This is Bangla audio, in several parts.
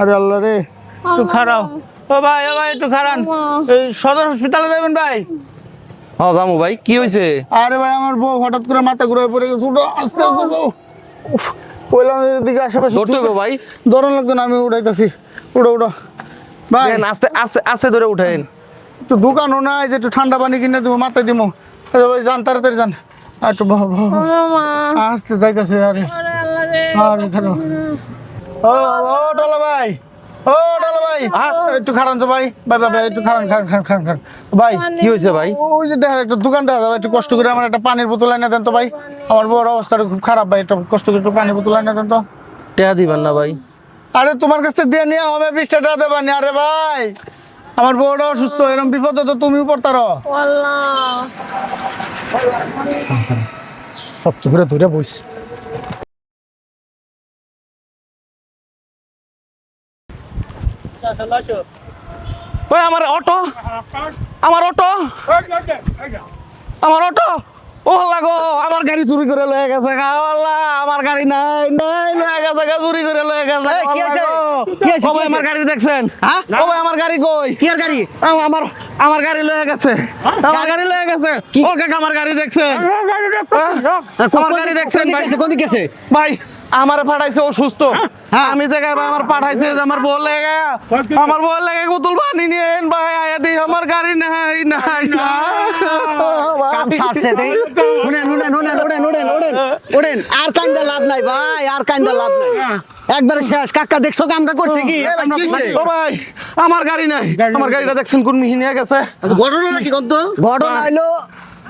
আরে আল্লাহ রে, একটু খারাপ। ও ভাই একটু খারান, এই সদর হসপিটালে যাবেন ভাই। হ্যাঁ জামু ভাই, কি হয়েছে? আরে ভাই আমার বউ হঠাৎ করে মাথা ঘুরে পড়ে গেছে, উঠো আস্তে আস্তে উঠো। উফ, কইলাম এদিকে আশেপাশে ধরতে হবে ভাই, ধরন লাগতো না, আমি উঠাইতেছি। উঠো উঠো ভাই, দেন আস্তে আস্তে আস্তে ধরে উঠেন। একটু দোকানও নাই যে একটু ঠান্ডা পানি কিনে দেবো, মাথায় দিব। আচ্ছা ভাই যান, তাড়াতাড়ি যান। আর একটু আসতে যাইতেছে। আরে আরে খারাপ। ও ও ডলা ভাই, ও ডলা ভাই, একটু খারান তো ভাই। ভাই ভাই ভাই, একটু খারান খারান খারান খারান খারান ভাই। কি হয়েছে ভাই? ওই যে দেখা একটা দোকান দেখা যাবে, একটু কষ্ট করে আমার একটা পানির বোতল এনে দেন তো ভাই। আমার বড় অবস্থাটা খুব খারাপ ভাই, একটু কষ্ট করে একটু পানির বোতল এনে দেন তো। টেয়া দিবেন না ভাই? আরে তোমার কাছে দিয়ে নিয়ে হবে 20 টাকা দেবানি। আরে ভাই আমার বউটা অসুস্থ, এরকম বিপদে তো তুমিও পড়তারো। শক্ত করে ধরে বইস। ওই আমার অটো, আমার অটো, আমার অটো। ও লাগো, আমার গাড়ি চুরি করে লয়ে গেছে গা। আল্লাহ, আমার গাড়ি নাই নাই লয়ে গেছে গা, চুরি করে লয়ে গেছে। কি আছে? ও ভাই আমার গাড়ি দেখছেন? হ্যাঁ? ও ভাই আমার গাড়ি কই? কি আর গাড়ি? আমার আমার গাড়ি লয়ে গেছে, আমার গাড়ি লয়ে গেছে। ও কাকা আমার গাড়ি দেখছেন? আমার গাড়ি দেখছেন ভাই? কোন দিকে আছে? ভাই আমার পাঠাইছে অসুস্থ, হ্যাঁ। আমি জায়গায় ভাই আমার পাঠাইছে যে আমার বউ লেগে, আমার বউ লেগে বোতল পানি নিয়ে এন ভাই, আয়া দি আমার গাড়ি নাই নাই না। কাম সারছে দেই। উড়েন আর কান্দা লাভ নাই ভাই, আর কান্দা লাভ নাই। একবারে শেষ। কাকা দেখছো কামটা করছে কি? ও ভাই আমার গাড়ি নাই, আমার গাড়িটা দেখছেন কোন মিহি নিয়ে গেছে। ঘটনা নাকি কোন তো? ঘটনা হইলো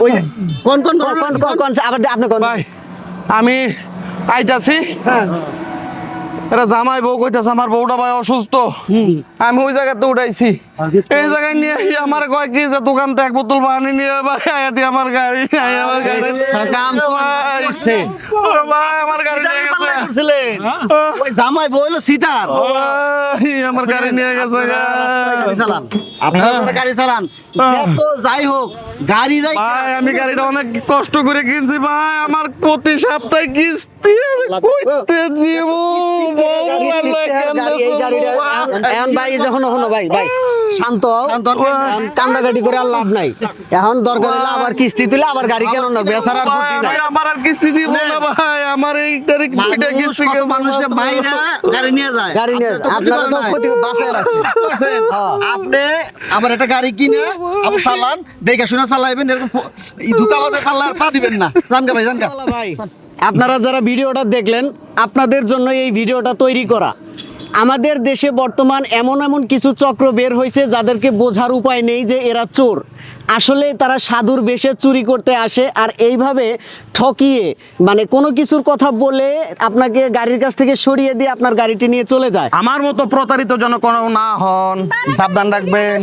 ওই যে কোন আবার আপনি কোন? ভাই আমি আইতাছি, এরা জামাই বউ কইতাছে আমার বউটা ভাই অসুস্থ, আমি ওই জায়গাতে উঠাইছি। এই জায়গায় নিয়ে আমার কয় কি যে দোকান থেকে এক বোতল পানি নিয়ে ভাই আয়া দি আমার গাড়ি নাই, আমার গাড়ি কাম করছে। ও ভাই আমার গাড়ি নিয়ে গেছে। ওই জামাই বইলো সিটার। ভাই, আমার গাড়ি নিয়ে গেছে গা। গাড়ি চালান, আপনারা গাড়ি চালান। তো যাই হোক গাড়ি ভাই আমি গাড়িটা অনেক কষ্ট করে কিনছি ভাই, আমার প্রতি সপ্তাহে কিস্তি আমি কইতে দিব। এখন ভাই যখন ভাই ভাই শান্ত কান্দাকাটি করে আর লাভ নাই। এখন দরকার হলে আবার কিস্তি তুলে আবার গাড়ি কেন না বেচারার বুদ্ধি নাই। ভাই আমার আর কিস্তি দিব না ভাই, আমার এই তারিখ দুইটা কিস্তি কত মানুষে বাইরা গাড়ি নিয়ে যায়, গাড়ি নিয়ে আপনারা তো ক্ষতি বাঁচায় রাখছেন। আপনি আবার একটা গাড়ি কিনে আবার চালান, দেখে শুনে চালাইবেন, এরকম ধোঁকাবাজে পাল্লার পা দিবেন না। জানগা ভাই জানগা ভাই আপনারা যারা ভিডিওটা দেখলেন, আপনাদের জন্য এই ভিডিওটা তৈরি করা। আমাদের দেশে বর্তমান এমন এমন কিছু চক্র বের হয়েছে যাদেরকে বোঝার উপায় নেই যে এরা চোর। আসলে তারা সাধুর বেশে চুরি করতে আসে আর এইভাবে ঠকিয়ে মানে কোনো কিছুর কথা বলে আপনাকে গাড়ির কাছ থেকে সরিয়ে দিয়ে আপনার গাড়িটি নিয়ে চলে যায়। আমার মতো প্রতারিত যেন কোনো না হন, সাবধান রাখবেন।